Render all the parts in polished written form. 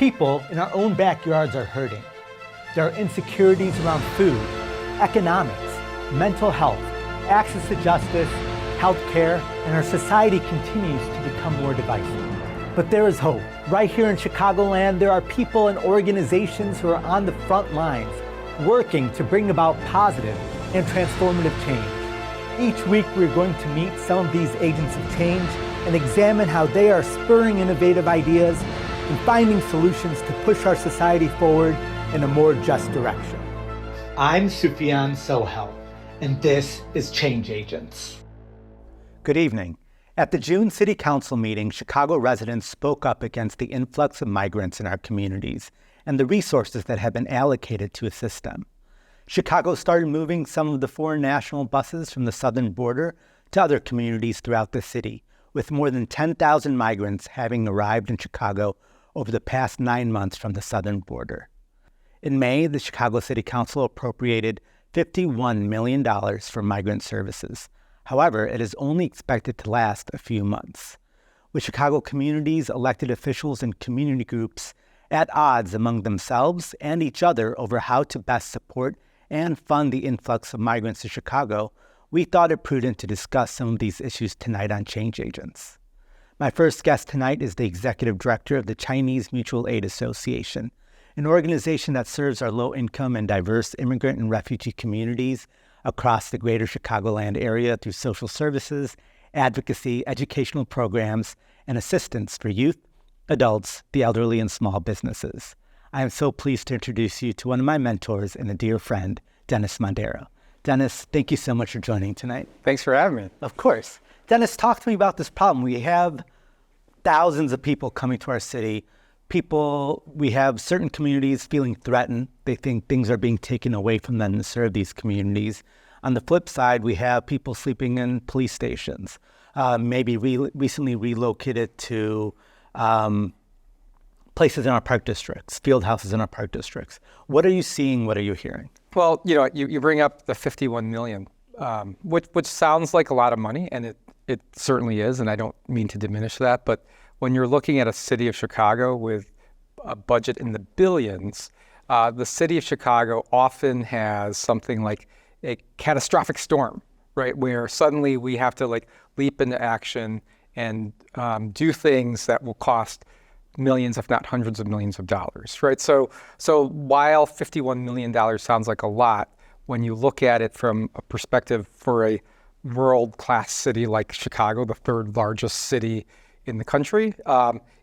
People in our own backyards are hurting. There are insecurities around food, economics, mental health, access to justice, healthcare, and our society continues to become more divisive. But there is hope. Right here in Chicagoland, there are people and organizations who are on the front lines, working to bring about positive and transformative change. Each week, we're going to meet some of these agents of change and examine how they are spurring innovative ideas and finding solutions to push our society forward in a more just direction. I'm Sufyan Sohel, and this is Change Agents. Good evening. At the June City Council meeting, Chicago residents spoke up against the influx of migrants in our communities and the resources that have been allocated to assist them. Chicago started moving some of the foreign national buses from the southern border to other communities throughout the city, with more than 10,000 migrants having arrived in Chicago over the past 9 months from the southern border. In May, the Chicago City Council appropriated $51 million for migrant services. However, it is only expected to last a few months. With Chicago communities, elected officials, and community groups at odds among themselves and each other over how to best support and fund the influx of migrants to Chicago, we thought it prudent to discuss some of these issues tonight on Change Agents. My first guest tonight is the Executive Director of the Chinese Mutual Aid Association, an organization that serves our low-income and diverse immigrant and refugee communities across the greater Chicagoland area through social services, advocacy, educational programs, and assistance for youth, adults, the elderly, and small businesses. I am so pleased to introduce you to one of my mentors and a dear friend, Dennis Mondero. Dennis, thank you so much for joining tonight. Thanks for having me. Of course. Dennis, talk to me about this problem. We have thousands of people coming to our city. We have certain communities feeling threatened. They think things are being taken away from them to serve these communities. On the flip side, we have people sleeping in police stations, maybe recently relocated to places in our park districts, field houses in our park districts. What are you seeing? What are you hearing? Well, you bring up the 51 million, which sounds like a lot of money, and it certainly is, and I don't mean to diminish that, but when you're looking at a city of Chicago with a budget in the billions, the city of Chicago often has something like a catastrophic storm, right? Where suddenly we have to leap into action and do things that will cost millions, if not hundreds of millions of dollars, right? So while $51 million sounds like a lot, when you look at it from a perspective for a world-class city like Chicago, the third largest city in the country,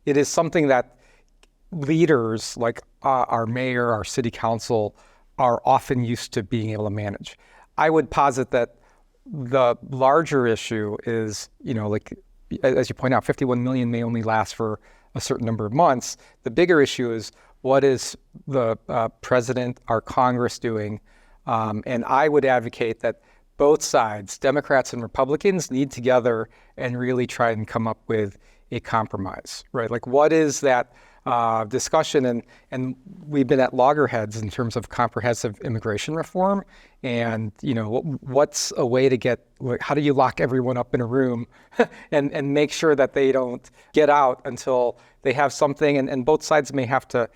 it is something that leaders like our mayor, our city council, are often used to being able to manage. I would posit that the larger issue is, as you point out, 51 million may only last for a certain number of months. The bigger issue is, what is the president, our Congress doing? And I would advocate that both sides, Democrats and Republicans, need together and really try and come up with a compromise, right? What is that discussion? And we've been at loggerheads in terms of comprehensive immigration reform. And, what's a way to how do you lock everyone up in a room and make sure that they don't get out until they have something? And both sides may have to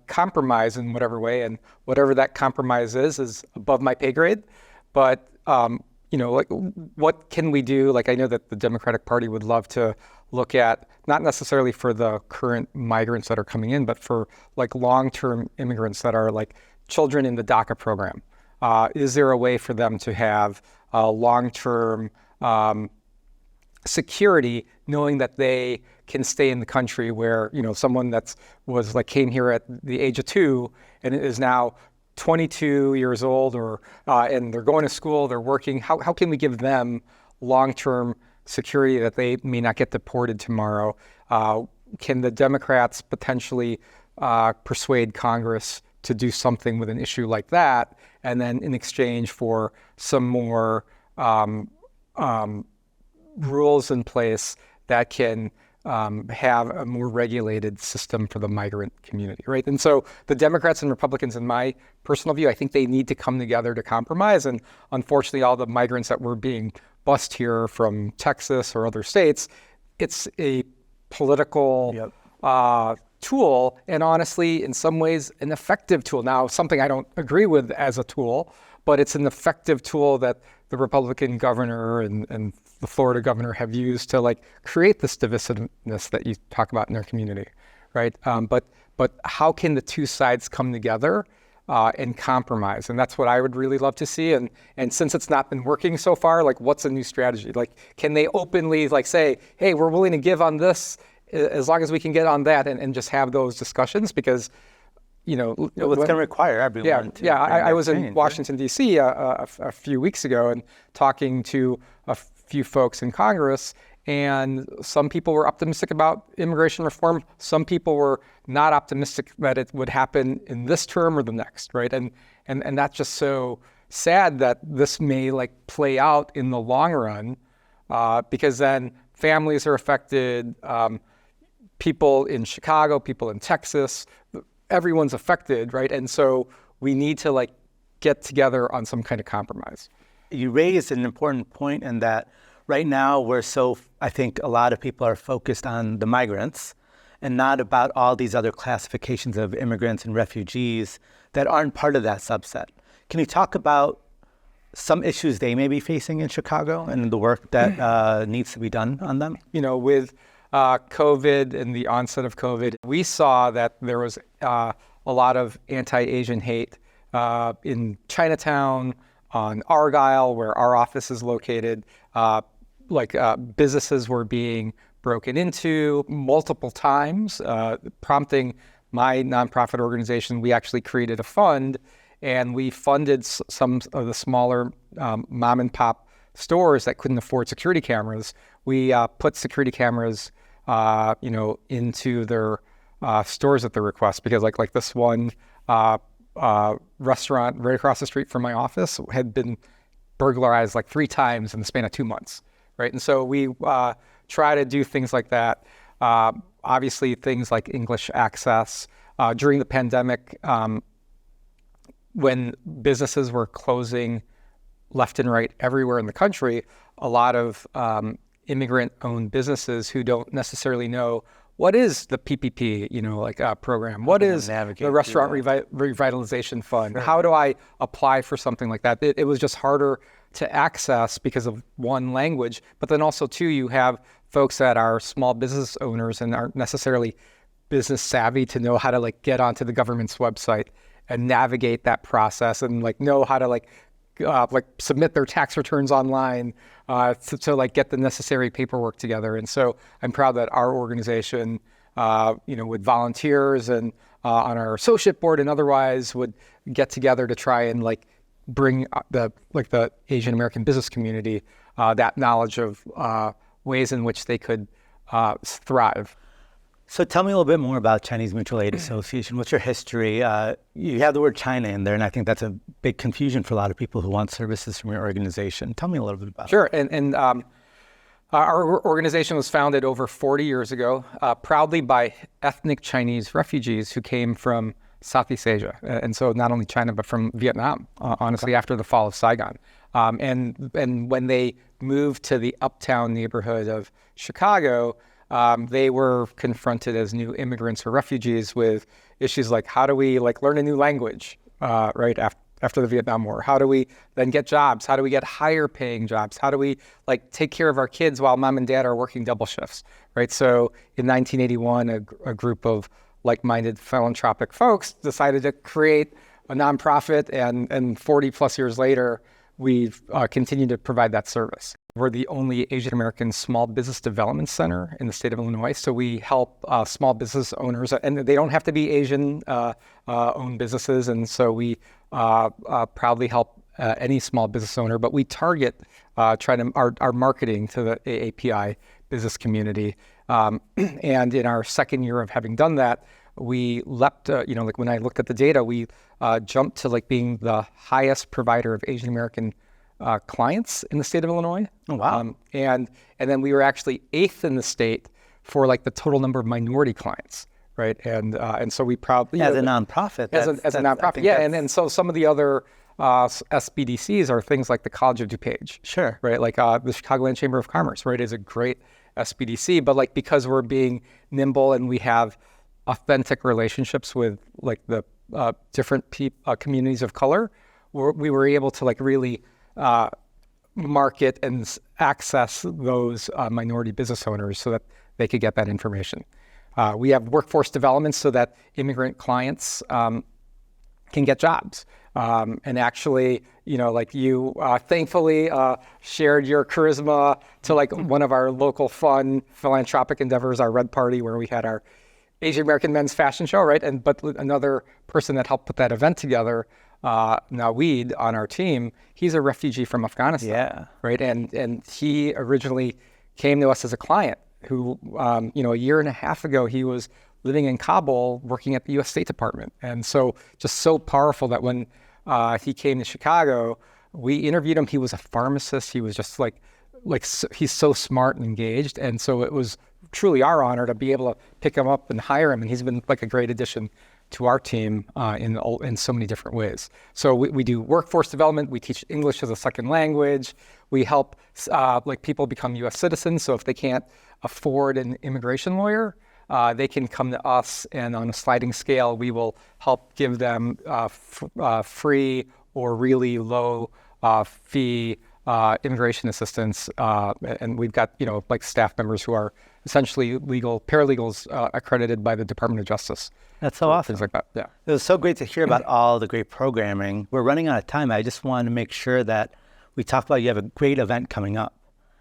compromise in whatever way. And whatever that compromise is above my pay grade. But, what can we do? I know that the Democratic Party would love to look at, not necessarily for the current migrants that are coming in, but for long-term immigrants that are children in the DACA program. Is there a way for them to have long-term security, knowing that they can stay in the country where, someone came here at the age of 2 and is now 22 years old, and they're going to school, they're working. How can we give them long-term security that they may not get deported tomorrow? Can the Democrats potentially persuade Congress to do something with an issue like that, and then in exchange for some more rules in place that can have a more regulated system for the migrant community, right? And so the Democrats and Republicans, in my personal view, I think they need to come together to compromise. And unfortunately, all the migrants that were being bused here from Texas or other states, it's a political tool, and honestly, in some ways, an effective tool. Now, something I don't agree with as a tool, but it's an effective tool that the Republican governor and the Florida governor have used to like create this divisiveness that you talk about in their community, right? But how can the two sides come together and compromise? And that's what I would really love to see. And since it's not been working so far, like what's a new strategy? Like, can they openly like say, hey, we're willing to give on this as long as we can get on that, and just have those discussions? Because, you know, it's going to require everyone to. I was in Washington, D.C. A few weeks ago and talking to a few folks in Congress, and some people were optimistic about immigration reform. Some people were not optimistic that it would happen in this term or the next, right? And that's just so sad that this may like play out in the long run, because then families are affected, people in Chicago, people in Texas, everyone's affected, right? And so we need to like get together on some kind of compromise. You raised an important point in that right now I think a lot of people are focused on the migrants and not about all these other classifications of immigrants and refugees that aren't part of that subset. Can you talk about some issues they may be facing in Chicago and the work that needs to be done on them? You know, with COVID and the onset of COVID, we saw that there was a lot of anti-Asian hate in Chinatown, on Argyle, where our office is located. Businesses were being broken into multiple times, prompting my nonprofit organization. We actually created a fund, and we funded some of the smaller mom and pop stores that couldn't afford security cameras. We put security cameras, into their stores at their request, because like this one restaurant right across the street from my office had been burglarized like 3 times in the span of 2 months, right? And so we try to do things like that. Obviously, things like English access. During the pandemic, when businesses were closing left and right everywhere in the country, a lot of immigrant-owned businesses who don't necessarily know what is the PPP, program? What is the Restaurant Revitalization Fund? Sure. How do I apply for something like that? It was just harder to access because of one, language, but then also two, you have folks that are small business owners and aren't necessarily business savvy to know how to like get onto the government's website and navigate that process and like know how to like submit their tax returns online to like get the necessary paperwork together. And so I'm proud that our organization, with volunteers and on our associate board and otherwise would get together to try and like bring the Asian American business community that knowledge of ways in which they could thrive. So tell me a little bit more about Chinese Mutual Aid Association. What's your history? You have the word China in there, and I think that's a big confusion for a lot of people who want services from your organization. Tell me a little bit about it. Sure. And our organization was founded over 40 years ago, proudly by ethnic Chinese refugees who came from Southeast Asia. And so not only China, but from Vietnam, honestly, after the fall of Saigon. And when they moved to the uptown neighborhood of Chicago, they were confronted as new immigrants or refugees with issues like, how do we like learn a new language, right after the Vietnam War? How do we then get jobs? How do we get higher paying jobs? How do we like take care of our kids while mom and dad are working double shifts, right? So in 1981, a group of like-minded philanthropic folks decided to create a nonprofit, and 40 plus years later, we've continued to provide that service. We're the only Asian American small business development center in the state of Illinois. So we help small business owners, and they don't have to be Asian owned businesses. And so we proudly help any small business owner, but we target our marketing to the AAPI business community. And in our second year of having done that, we leapt, when I looked at the data, we jumped to like being the highest provider of Asian American clients in the state of Illinois. Oh, wow. And then we were actually 8th in the state for like the total number of minority clients, right? And so we proudly as a nonprofit. As a nonprofit, yeah. And so some of the other SBDCs are things like the College of DuPage, sure, right? Like the Chicagoland Chamber of Commerce, right, is a great SBDC, but like because we're being nimble and we have authentic relationships with like the different communities of color, we were able to like really market and access those minority business owners so that they could get that information. We have workforce development so that immigrant clients can get jobs. And actually, like you thankfully shared your charisma to like one of our local fun philanthropic endeavors, our Red Party, where we had our Asian American men's fashion show, right? But another person that helped put that event together, Naweed on our team, he's a refugee from Afghanistan, right? And he originally came to us as a client who, a year and a half ago, he was living in Kabul working at the U.S. State Department. And so just so powerful that when he came to Chicago, we interviewed him. He was a pharmacist. He was just he's so smart and engaged. And so it was truly our honor to be able to pick him up and hire him. And he's been like a great addition to our team in so many different ways. So we do workforce development. We teach English as a second language. We help people become U.S. citizens. So if they can't afford an immigration lawyer, they can come to us, and on a sliding scale, we will help give them free or really low fee immigration assistance. And we've got staff members who are essentially paralegals accredited by the Department of Justice. That's so awesome. Things like that. Yeah. It was so great to hear about all the great programming. We're running out of time. I just wanted to make sure that we talk about you have a great event coming up.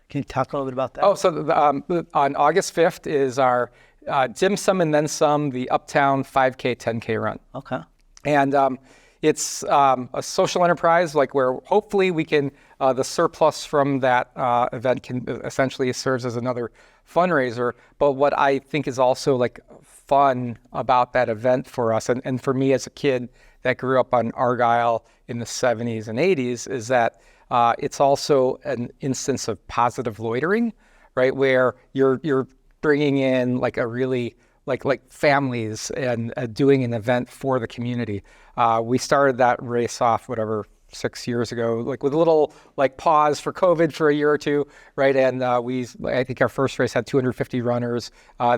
Can you talk a little bit about that? Oh, so on August 5th is our Dim Sum and Then Some, the Uptown 5K, 10K run. Okay. And it's a social enterprise, where hopefully we can, the surplus from that event can essentially serves as another fundraiser. But what I think is also fun about that event for us, and for me as a kid that grew up on Argyle in the 70s and 80s, is that it's also an instance of positive loitering, right? Where you're bringing in a really families and doing an event for the community. We started that race off 6 years ago, with a little pause for COVID for a year or two, right? And I think our first race had 250 runners.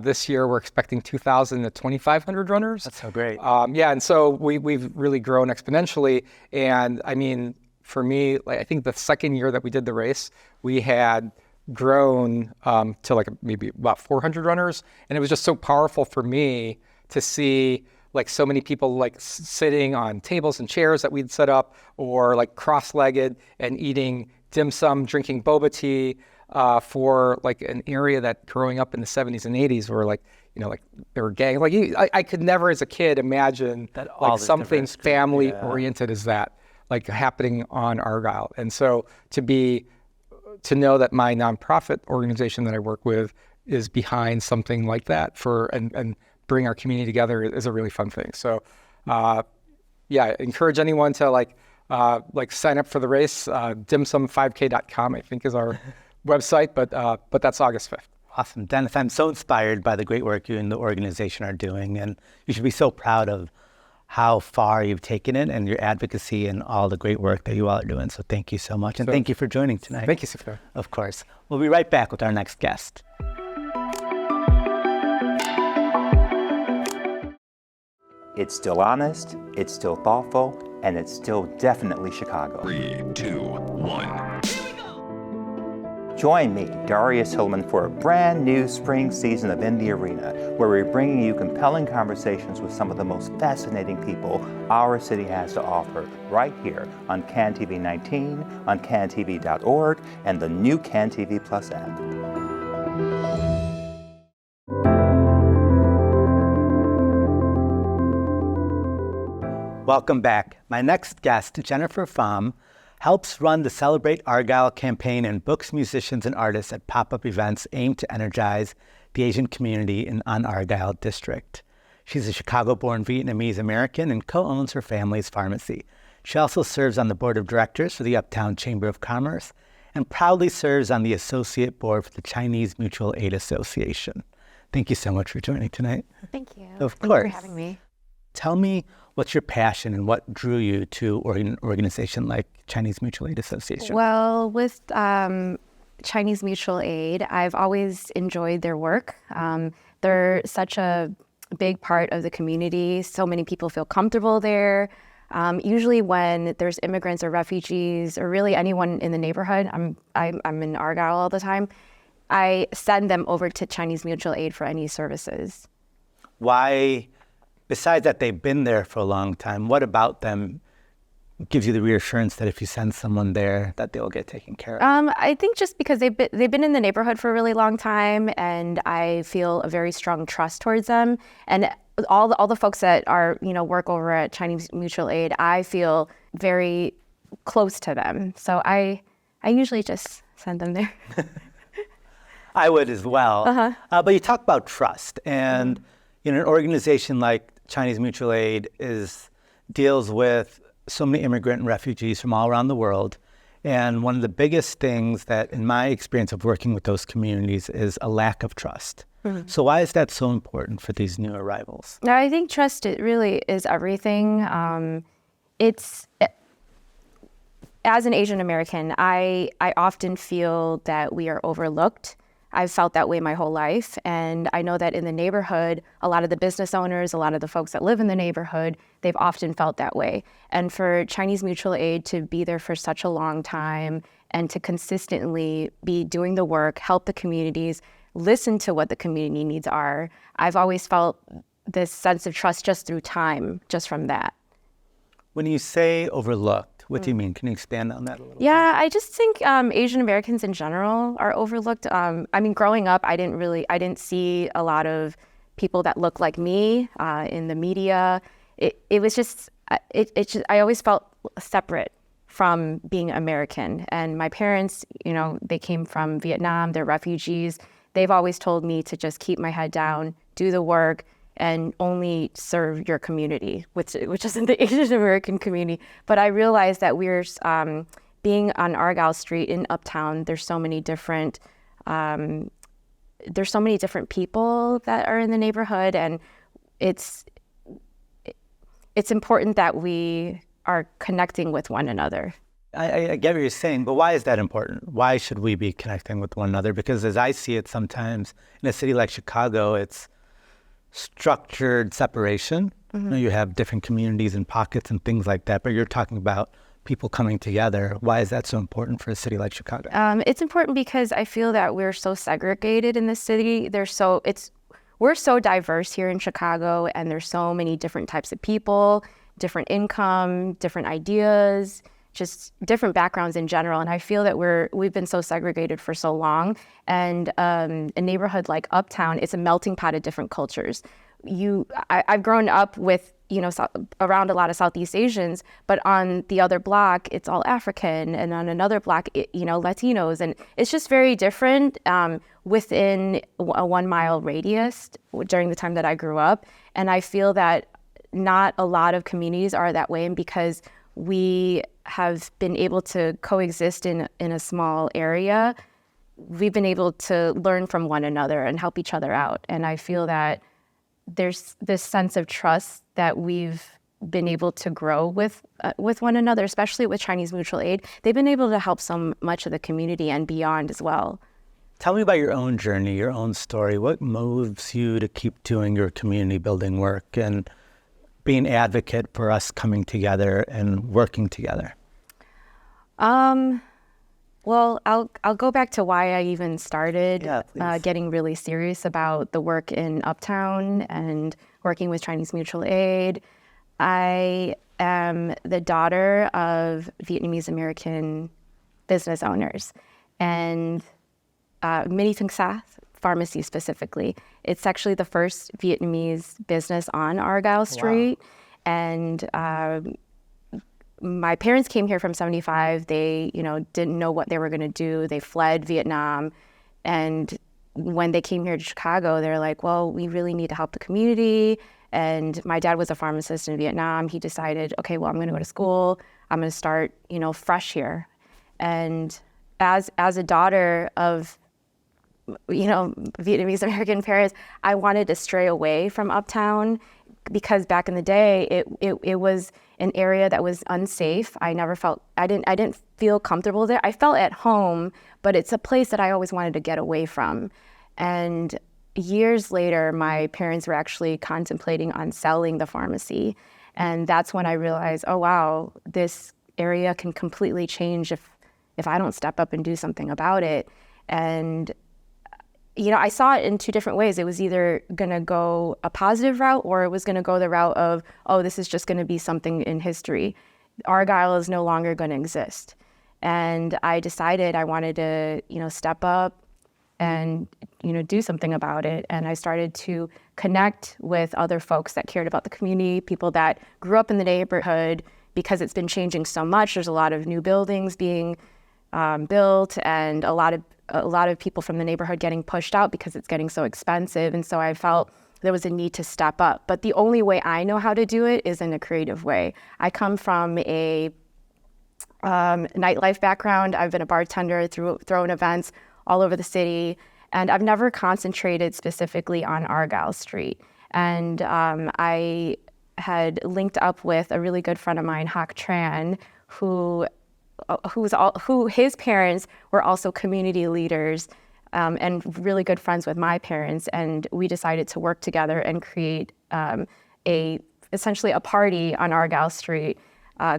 This year we're expecting 2,000 to 2,500 runners. That's so great. And so we've really grown exponentially. And I mean, for me, I think the second year that we did the race, we had grown to maybe about 400 runners. And it was just so powerful for me to see so many people sitting on tables and chairs that we'd set up, or cross-legged and eating dim sum, drinking boba tea for an area that growing up in the 70s and 80s were they were gang. I could never as a kid imagine that something family oriented as that happening on Argyle. And so to know that my nonprofit organization that I work with is behind something like that and bring our community together is a really fun thing. So, I encourage anyone to sign up for the race. Dimsum5k.com, I think, is our website, but that's August 5th. Awesome. Dennis, I'm so inspired by the great work you and the organization are doing, and you should be so proud of how far you've taken it and your advocacy and all the great work that you all are doing. So thank you so much, and thank you for joining tonight. Thank you, Sufyan. Of course. We'll be right back with our next guest. It's still honest, it's still thoughtful, and it's still definitely Chicago. 3, 2, 1. Join me, Darius Hillman, for a brand new spring season of In the Arena, where we're bringing you compelling conversations with some of the most fascinating people our city has to offer, right here on CAN TV 19, on cantv.org, and the new CAN TV Plus app. Welcome back. My next guest, Jennifer Pham, helps run the Celebrate Argyle campaign and books musicians and artists at pop-up events aimed to energize the Asian community on Argyle District. She's a Chicago-born Vietnamese American and co-owns her family's pharmacy. She also serves on the board of directors for the Uptown Chamber of Commerce and proudly serves on the associate board for the Chinese Mutual Aid Association. Thank you so much for joining tonight. Thank you. Of Thank course. you for having me. Tell me what's your passion and what drew you to an organization like Chinese Mutual Aid Association? Well, with Chinese Mutual Aid, I've always enjoyed their work. They're such a big part of the community. So many people feel comfortable there. Usually when there's immigrants or refugees or really anyone in the neighborhood, I'm in Argyle all the time, I send them over to Chinese Mutual Aid for any services. Why, besides that they've been there for a long time, what about them gives you the reassurance that if you send someone there, that they'll get taken care of? I think just because they've been in the neighborhood for a really long time, and I feel a very strong trust towards them. And all the folks that are work over at Chinese Mutual Aid, I feel very close to them. So I usually just send them there. I would as well. But you talk about trust, and an organization like Chinese Mutual Aid deals with so many immigrant and refugees from all around the world. And one of the biggest things that, in my experience of working with those communities, is a lack of trust. So why is that so important for these new arrivals? I think trust, it really is everything. As an Asian American, I often feel that we are overlooked. I've felt that way my whole life. And I know that in the neighborhood, a lot of the business owners, a lot of the folks that live in the neighborhood, they've often felt that way. And for Chinese Mutual Aid to be there for such a long time and to consistently be doing the work, help the communities, listen to what the community needs are, I've always felt this sense of trust just through time, just from that. When you say overlooked, what do you mean? Can you expand on that a little? Yeah, I just think Asian Americans in general are overlooked. Growing up, I didn't see a lot of people that look like me in the media. It was just, I always felt separate from being American. And my parents, they came from Vietnam, they're refugees. They've always told me to just keep my head down, do the work, and only serve your community, which isn't the Asian American community. But I realized that we're being on Argyle Street in Uptown. There's so many different people that are in the neighborhood, and it's important that we are connecting with one another. I get what you're saying, but why is that important? Why should we be connecting with one another? Because as I see it sometimes, in a city like Chicago, it's structured separation. You have different communities and pockets and things like that, but you're talking about people coming together. Why is that so important for a city like Chicago? It's important because I feel that we're so segregated in this city. We're so diverse here in Chicago, and there's so many different types of people, different income, different ideas, just different backgrounds in general. And I feel that we've been so segregated for so long. And a neighborhood like Uptown, it's a melting pot of different cultures. I've grown up with, around a lot of Southeast Asians, but on the other block, it's all African. And on another block, Latinos. And it's just very different within a 1 mile radius during the time that I grew up. And I feel that not a lot of communities are that way. And because we have been able to coexist in a small area, we've been able to learn from one another and help each other out. And I feel that there's this sense of trust that we've been able to grow with one another, especially with Chinese Mutual Aid. They've been able to help so much of the community and beyond as well. Tell me about your own journey, your own story. What moves you to keep doing your community building work and being an advocate for us coming together and working together? Well, I'll go back to why I even started getting really serious about the work in Uptown and working with Chinese Mutual Aid. I am the daughter of Vietnamese American business owners, and Mini Thung Sa Pharmacy specifically. It's actually the first Vietnamese business on Argyle Street. Wow. And my parents came here from 75. They, didn't know what they were going to do. They fled Vietnam. And when they came here to Chicago, they're like, well, we really need to help the community. And my dad was a pharmacist in Vietnam. He decided, okay, well, I'm going to go to school. I'm going to start, fresh here. And as a daughter of, Vietnamese American parents, I wanted to stray away from Uptown because back in the day, it was an area that was unsafe. I didn't feel comfortable there. I felt at home, but it's a place that I always wanted to get away from. And years later, my parents were actually contemplating on selling the pharmacy. And that's when I realized, oh, wow, this area can completely change if I don't step up and do something about it. And, I saw it in two different ways. It was either going to go a positive route, or it was going to go the route of, oh, this is just going to be something in history. Argyle is no longer going to exist. And I decided I wanted to, step up and, do something about it. And I started to connect with other folks that cared about the community, people that grew up in the neighborhood, because it's been changing so much. There's a lot of new buildings being built, and a lot of people from the neighborhood getting pushed out because it's getting so expensive. And so I felt there was a need to step up. But the only way I know how to do it is in a creative way. I come from a nightlife background. I've been a bartender, throwing events all over the city, and I've never concentrated specifically on Argyle Street. And I had linked up with a really good friend of mine, Hock Tran, who his parents were also community leaders and really good friends with my parents. And we decided to work together and create essentially a party on Argyle Street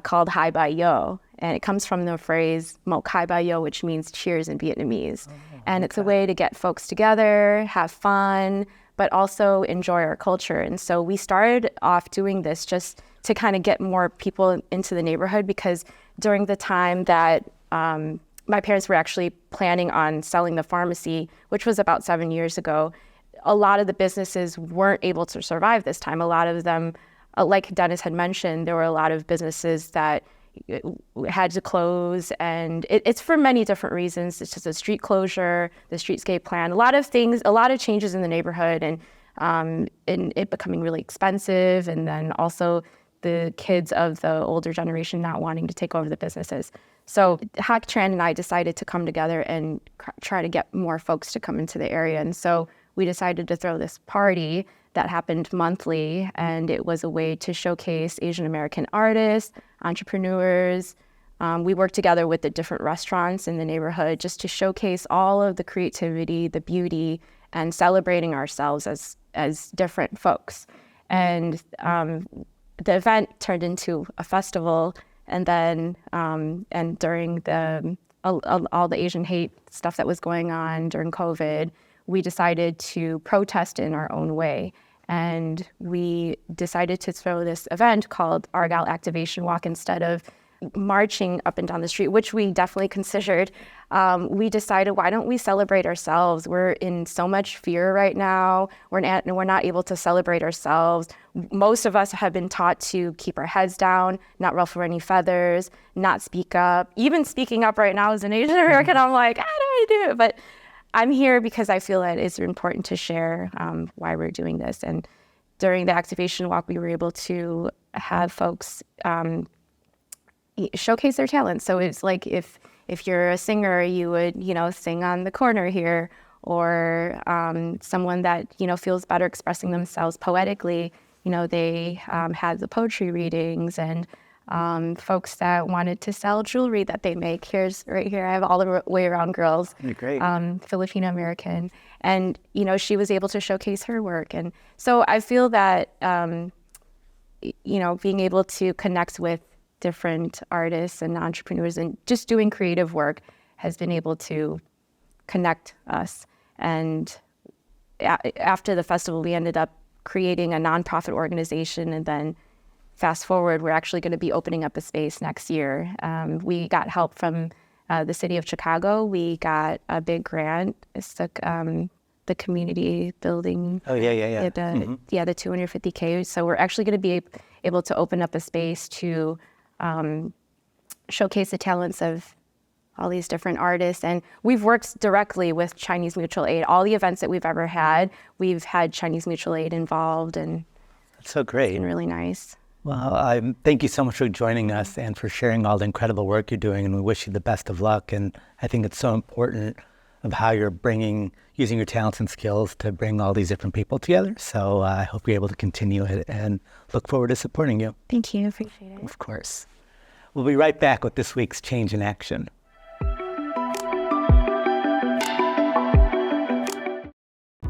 called Hai Bai Yo. And it comes from the phrase Mok Hai Bai Yo, which means cheers in Vietnamese. And it's a way to get folks together, have fun, but also enjoy our culture. And so we started off doing this just to kind of get more people into the neighborhood, because during the time that my parents were actually planning on selling the pharmacy, which was about 7 years ago, a lot of the businesses weren't able to survive this time. A lot of them, like Dennis had mentioned, there were a lot of businesses that had to close, and it's for many different reasons. It's just a street closure, the streetscape plan, a lot of things, a lot of changes in the neighborhood, and it becoming really expensive, and then also the kids of the older generation not wanting to take over the businesses. So Hock Tran and I decided to come together and try to get more folks to come into the area. And so we decided to throw this party that happened monthly, and it was a way to showcase Asian American artists, entrepreneurs. We worked together with the different restaurants in the neighborhood just to showcase all of the creativity, the beauty, and celebrating ourselves as different folks. And the event turned into a festival, and then and during all the Asian hate stuff that was going on during COVID, we decided to protest in our own way. And we decided to throw this event called Argyle Activation Walk instead of marching up and down the street, which we definitely considered. We decided, why don't we celebrate ourselves? We're in so much fear right now. We're not able to celebrate ourselves. Most of us have been taught to keep our heads down, not ruffle any feathers, not speak up. Even speaking up right now as an Asian American, I'm like, I don't want to do it. But I'm here because I feel that it's important to share why we're doing this. And during the activation walk, we were able to have folks showcase their talents. So it's like if you're a singer, you would, sing on the corner here, or someone that, feels better expressing themselves poetically, they had the poetry readings, and folks that wanted to sell jewelry that they make. Right here, I have All the Way Around Girls, Great. Filipino American, and she was able to showcase her work. And so I feel that being able to connect with different artists and entrepreneurs and just doing creative work has been able to connect us. And after the festival, we ended up creating a nonprofit organization, and then fast forward, we're actually going to be opening up a space next year. We got help from the city of Chicago. We got a big grant. It's the community building. Oh, yeah. The 250K. So we're actually going to be able to open up a space to showcase the talents of all these different artists. And we've worked directly with Chinese Mutual Aid. All the events that we've ever had, we've had Chinese Mutual Aid involved, and That's so great. it's been really nice. Well, thank you so much for joining us and for sharing all the incredible work you're doing, and we wish you the best of luck. And I think it's so important of how you're using your talents and skills to bring all these different people together. So I hope you're able to continue it, and look forward to supporting you. Thank you. Appreciate it. Of course. We'll be right back with this week's Change in Action.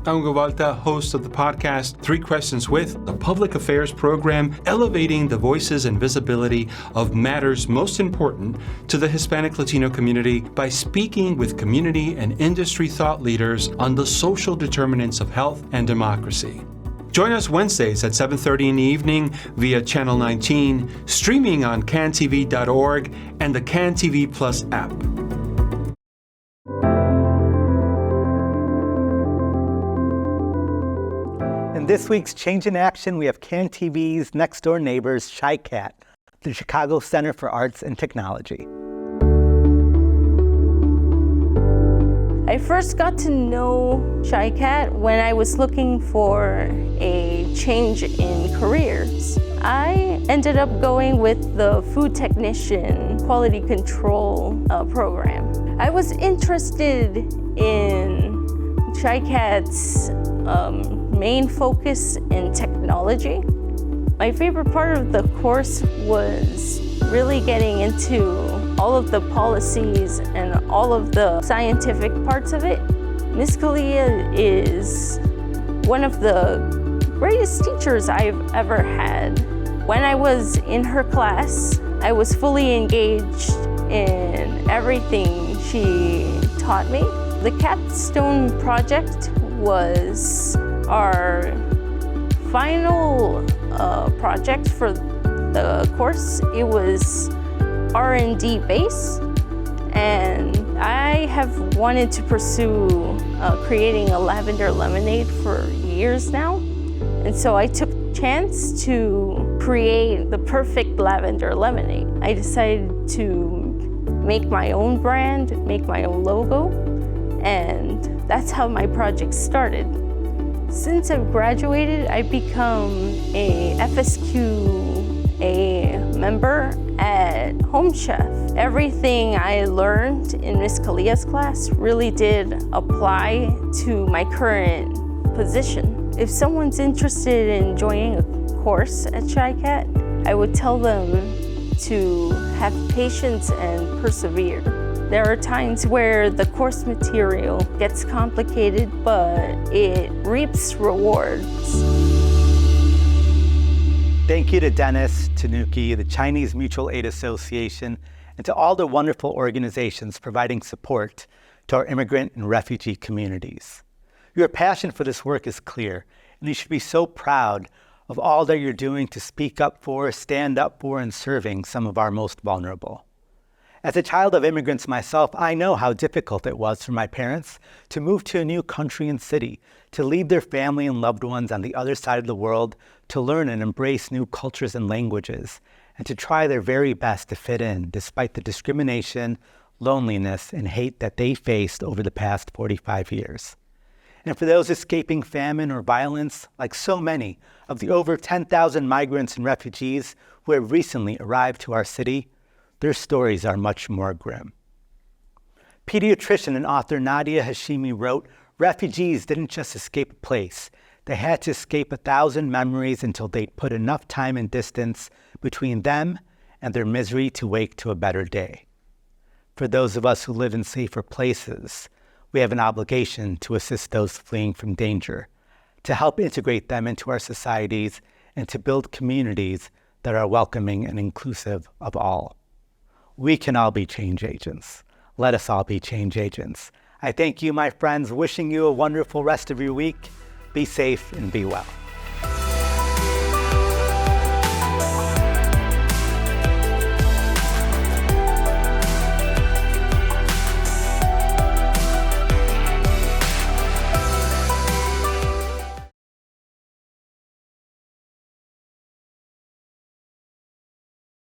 I'm Gavalta, host of the podcast 3 Questions With, a public affairs program elevating the voices and visibility of matters most important to the Hispanic Latino community by speaking with community and industry thought leaders on the social determinants of health and democracy. Join us Wednesdays at 7:30 in the evening via Channel 19, streaming on cantv.org and the CanTV Plus app. In this week's Change in Action, we have CanTV's next-door neighbors, ChiCat, the Chicago Center for Arts and Technology. I first got to know ChiCat when I was looking for a change in careers. I ended up going with the food technician quality control program. I was interested in ChiCat's main focus in technology. My favorite part of the course was really getting into all of the policies and all of the scientific parts of it. Ms. Kalia is one of the greatest teachers I've ever had. When I was in her class, I was fully engaged in everything she taught me. The capstone project was our final project for the course. It was R&D based, and I have wanted to pursue creating a lavender lemonade for years now. And so I took a chance to create the perfect lavender lemonade. I decided to make my own brand, make my own logo, and that's how my project started. Since I've graduated, I've become a FSQA member at Home Chef. Everything I learned in Ms. Kalia's class really did apply to my current position. If someone's interested in joining a course at ChiCat, I would tell them to have patience and persevere. There are times where the course material gets complicated, but it reaps rewards. Thank you to Dennis, to Nuky, the Chinese Mutual Aid Association, and to all the wonderful organizations providing support to our immigrant and refugee communities. Your passion for this work is clear, and you should be so proud of all that you're doing to speak up for, stand up for, and serving some of our most vulnerable. As a child of immigrants myself, I know how difficult it was for my parents to move to a new country and city, to leave their family and loved ones on the other side of the world, to learn and embrace new cultures and languages, and to try their very best to fit in despite the discrimination, loneliness, and hate that they faced over the past 45 years. And for those escaping famine or violence, like so many of the over 10,000 migrants and refugees who have recently arrived to our city, their stories are much more grim. Pediatrician and author Nadia Hashimi wrote, "Refugees didn't just escape a place. They had to escape 1,000 memories until they'd put enough time and distance between them and their misery to wake to a better day." For those of us who live in safer places, we have an obligation to assist those fleeing from danger, to help integrate them into our societies, and to build communities that are welcoming and inclusive of all. We can all be change agents. Let us all be change agents. I thank you, my friends, wishing you a wonderful rest of your week. Be safe and be well.